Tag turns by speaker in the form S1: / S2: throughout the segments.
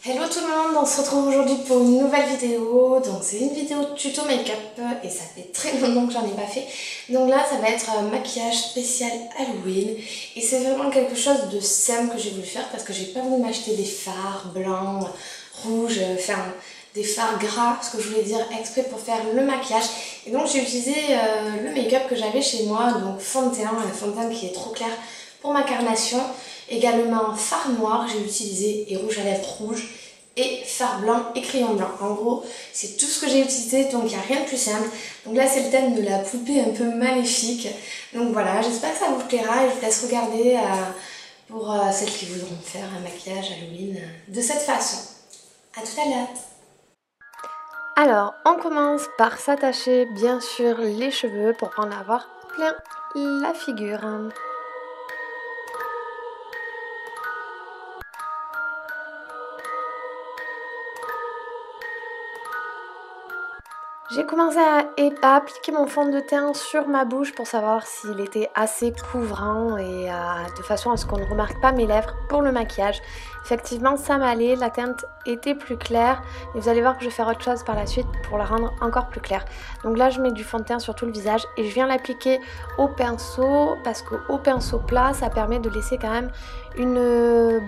S1: Hello tout le monde, on se retrouve aujourd'hui pour une nouvelle vidéo. Donc c'est une vidéo tuto make-up et ça fait très longtemps que j'en ai pas fait. Donc là ça va être un maquillage spécial Halloween et c'est vraiment quelque chose de simple que j'ai voulu faire parce que j'ai pas voulu m'acheter des fards blancs, rouges, enfin des fards gras, ce que je voulais dire exprès pour faire le maquillage. Et donc j'ai utilisé le make-up que j'avais chez moi, donc fond de teint, un fond de teint qui est trop clair pour ma carnation. Également fard noir, j'ai utilisé, et rouge à lèvres rouge, et fard blanc et crayon blanc. En gros, c'est tout ce que j'ai utilisé, donc il n'y a rien de plus simple. Donc là, c'est le thème de la poupée un peu maléfique. Donc voilà, j'espère que ça vous plaira et je vous laisse regarder pour celles qui voudront faire un maquillage Halloween de cette façon. A tout à l'heure. Alors, on commence par s'attacher bien sûr les cheveux pour en avoir plein la figure. J'ai commencé à appliquer mon fond de teint sur ma bouche pour savoir s'il était assez couvrant et de façon à ce qu'on ne remarque pas mes lèvres pour le maquillage. Effectivement, ça m'allait, la teinte était plus claire et vous allez voir que je vais faire autre chose par la suite pour la rendre encore plus claire. Donc là, je mets du fond de teint sur tout le visage et je viens l'appliquer au pinceau parce qu'au pinceau plat, ça permet de laisser quand même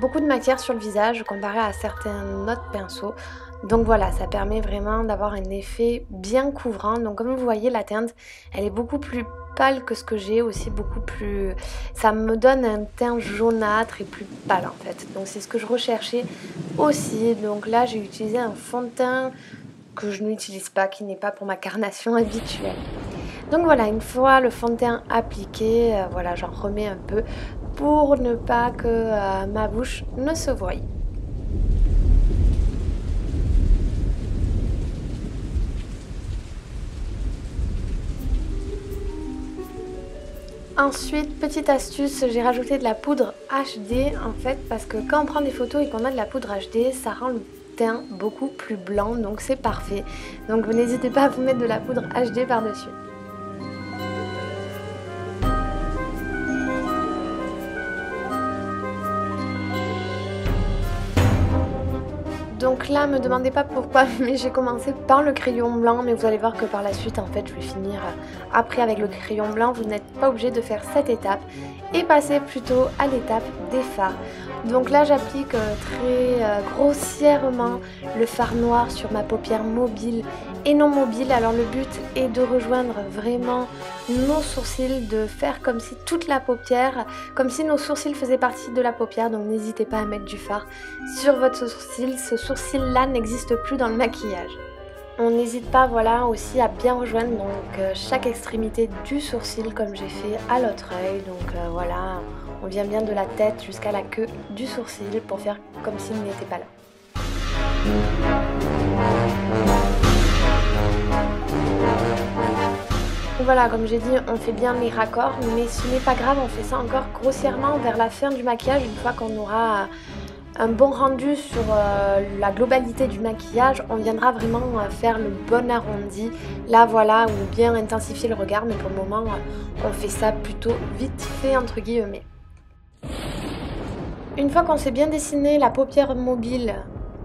S1: beaucoup de matière sur le visage comparé à certains autres pinceaux. Donc voilà, ça permet vraiment d'avoir un effet bien couvrant. Donc comme vous voyez, la teinte, elle est beaucoup plus pâle que ce que j'ai, aussi beaucoup plus... Ça me donne un teint jaunâtre et plus pâle en fait. Donc c'est ce que je recherchais aussi. Donc là, j'ai utilisé un fond de teint que je n'utilise pas, qui n'est pas pour ma carnation habituelle. Donc voilà, une fois le fond de teint appliqué, voilà, j'en remets un peu pour ne pas que ma bouche ne se voie. Ensuite, petite astuce, j'ai rajouté de la poudre HD en fait parce que quand on prend des photos et qu'on a de la poudre HD, ça rend le teint beaucoup plus blanc, donc c'est parfait. Donc vous n'hésitez pas à vous mettre de la poudre HD par-dessus. Donc là, me demandez pas pourquoi, mais j'ai commencé par le crayon blanc, mais vous allez voir que par la suite, en fait, je vais finir après avec le crayon blanc. Vous n'êtes pas obligé de faire cette étape et passer plutôt à l'étape des fards. Donc là, j'applique très grossièrement le fard noir sur ma paupière mobile et non mobile. Alors le but est de rejoindre vraiment nos sourcils, de faire comme si toute la paupière, comme si nos sourcils faisaient partie de la paupière. Donc n'hésitez pas à mettre du fard sur votre sourcil. Ce sourcil là n'existe plus dans le maquillage. On n'hésite pas, voilà, aussi à bien rejoindre donc chaque extrémité du sourcil comme j'ai fait à l'autre œil. Donc voilà, on vient bien de la tête jusqu'à la queue du sourcil pour faire comme s'il n'était pas là. Voilà, comme j'ai dit, on fait bien les raccords, mais ce n'est pas grave, on fait ça encore grossièrement vers la fin du maquillage, une fois qu'on aura un bon rendu sur la globalité du maquillage, on viendra vraiment faire le bon arrondi, là voilà, ou bien intensifier le regard, mais pour le moment, on fait ça plutôt vite fait entre guillemets. Une fois qu'on s'est bien dessiné la paupière mobile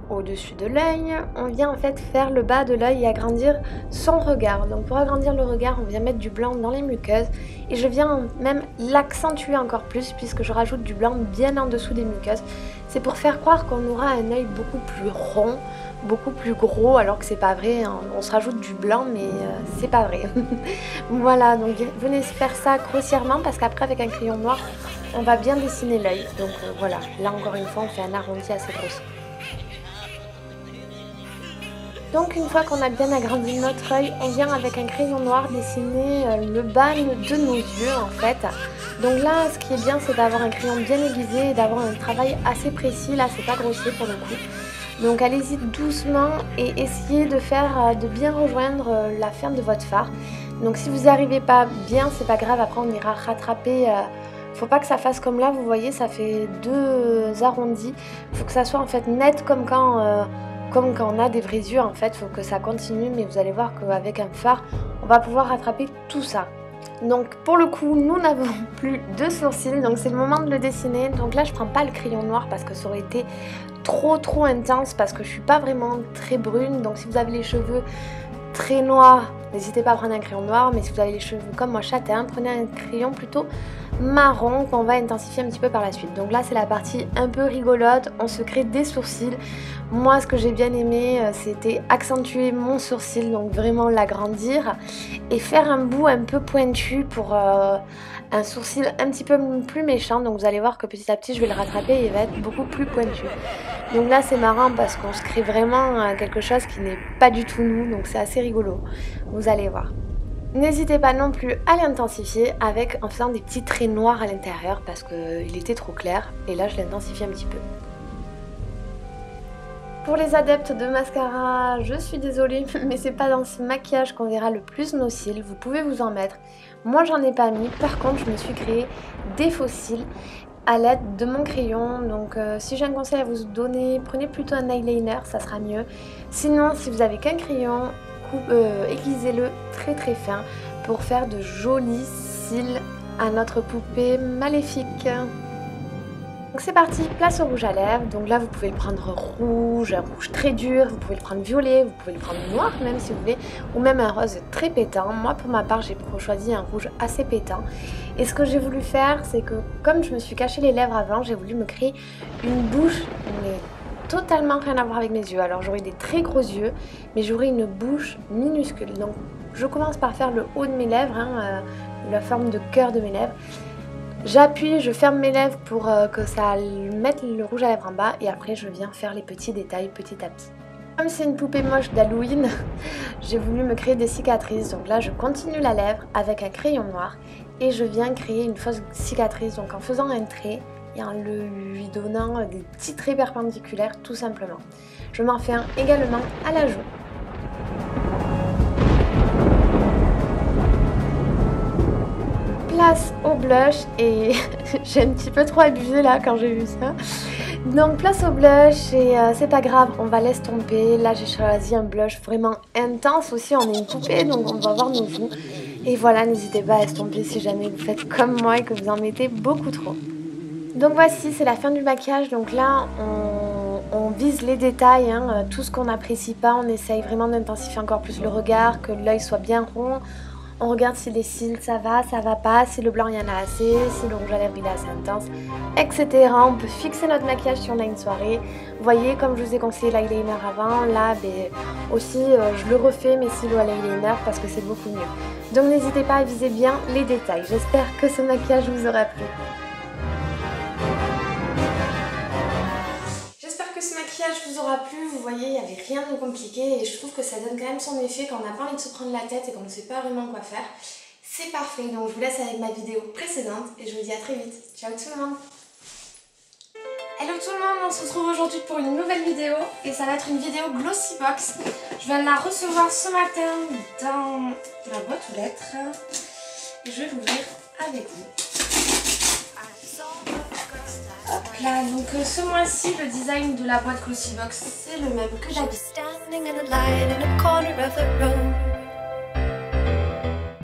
S1: au-dessus de l'œil, on vient en fait faire le bas de l'œil et agrandir son regard. Donc pour agrandir le regard, on vient mettre du blanc dans les muqueuses et je viens même l'accentuer encore plus puisque je rajoute du blanc bien en dessous des muqueuses. C'est pour faire croire qu'on aura un œil beaucoup plus rond, beaucoup plus gros, alors que c'est pas vrai, hein. On se rajoute du blanc mais c'est pas vrai. Voilà, donc venez faire ça grossièrement parce qu'après avec un crayon noir, on va bien dessiner l'œil. Donc voilà, là encore une fois, on fait un arrondi assez grossier. Donc une fois qu'on a bien agrandi notre œil, on vient avec un crayon noir dessiner le bas de nos yeux en fait. Donc là, ce qui est bien, c'est d'avoir un crayon bien aiguisé et d'avoir un travail assez précis. Là, c'est pas grossier pour le coup. Donc allez-y doucement et essayez de bien rejoindre la fin de votre fard. Donc si vous n'y arrivez pas bien, c'est pas grave, après on ira rattraper. Faut pas que ça fasse comme là, vous voyez, ça fait deux arrondis. Faut que ça soit en fait net comme quand on a des vrais yeux en fait, il faut que ça continue, mais vous allez voir qu'avec un fard, on va pouvoir rattraper tout ça. Donc pour le coup, nous n'avons plus de sourcils, donc c'est le moment de le dessiner. Donc là, je prends pas le crayon noir parce que ça aurait été trop intense parce que je suis pas vraiment très brune. Donc si vous avez les cheveux très noirs, n'hésitez pas à prendre un crayon noir, mais si vous avez les cheveux comme moi châtains, prenez un crayon plutôt marron qu'on va intensifier un petit peu par la suite. Donc là c'est la partie un peu rigolote, on se crée des sourcils. Moi ce que j'ai bien aimé c'était accentuer mon sourcil, donc vraiment l'agrandir et faire un bout un peu pointu pour un sourcil un petit peu plus méchant. Donc vous allez voir que petit à petit je vais le rattraper et il va être beaucoup plus pointu. Donc là c'est marrant parce qu'on se crée vraiment quelque chose qui n'est pas du tout nous, donc c'est assez rigolo, vous allez voir. N'hésitez pas non plus à l'intensifier en faisant des petits traits noirs à l'intérieur parce qu'il était trop clair et là je l'intensifie un petit peu. Pour les adeptes de mascara, je suis désolée mais c'est pas dans ce maquillage qu'on verra le plus nos cils, vous pouvez vous en mettre. Moi j'en ai pas mis, par contre je me suis créé des faux cils à l'aide de mon crayon. Donc si j'ai un conseil à vous donner, prenez plutôt un eyeliner, ça sera mieux. Sinon si vous avez qu'un crayon, aiguisez-le très fin pour faire de jolis cils à notre poupée maléfique. Donc c'est parti, place au rouge à lèvres. Donc là vous pouvez le prendre rouge, un rouge très dur, vous pouvez le prendre violet, vous pouvez le prendre noir même si vous voulez, ou même un rose très pétant. Moi pour ma part j'ai choisi un rouge assez pétant. Et ce que j'ai voulu faire c'est que comme je me suis caché les lèvres avant, j'ai voulu me créer une bouche mais totalement rien à voir avec mes yeux. Alors j'aurai des très gros yeux mais j'aurai une bouche minuscule. Donc je commence par faire le haut de mes lèvres, la forme de cœur de mes lèvres. J'appuie, je ferme mes lèvres pour que ça mette le rouge à lèvres en bas et après je viens faire les petits détails petit à petit. Comme c'est une poupée moche d'Halloween, j'ai voulu me créer des cicatrices. Donc là je continue la lèvre avec un crayon noir et je viens créer une fausse cicatrice. Donc en faisant un trait et en lui donnant des petits traits perpendiculaires tout simplement. Je m'en fais un également à la joue. Place au blush et j'ai un petit peu trop abusé là quand j'ai vu ça. Donc place au blush et c'est pas grave, on va l'estomper. Là j'ai choisi un blush vraiment intense aussi, on est une poupée donc on va voir nos joues. Et voilà, n'hésitez pas à estomper si jamais vous faites comme moi et que vous en mettez beaucoup trop. Donc voici, c'est la fin du maquillage. Donc là on vise les détails, tout ce qu'on n'apprécie pas, on essaye vraiment d'intensifier encore plus le regard, que l'œil soit bien rond. On regarde si les cils ça va pas, si le blanc il y en a assez, si le rouge à lèvres il est assez intense, etc. On peut fixer notre maquillage si on a une soirée. Vous voyez, comme je vous ai conseillé l'eyeliner avant, là aussi je le refais mes cils à l'eyeliner parce que c'est beaucoup mieux. Donc n'hésitez pas à viser bien les détails. J'espère que ce maquillage vous aura plu. Vous aura plu, vous voyez, il n'y avait rien de compliqué et je trouve que ça donne quand même son effet quand on n'a pas envie de se prendre la tête et qu'on ne sait pas vraiment quoi faire. C'est parfait, donc je vous laisse avec ma vidéo précédente et je vous dis à très vite. Ciao tout le monde. Hello tout le monde, on se retrouve aujourd'hui pour une nouvelle vidéo et ça va être une vidéo Glossybox. Je viens de la recevoir ce matin dans la boîte aux lettres et je vais l'ouvrir avec vous. Hop là, donc ce mois-ci, le design de la boîte Glossybox, c'est le même que d'habitude.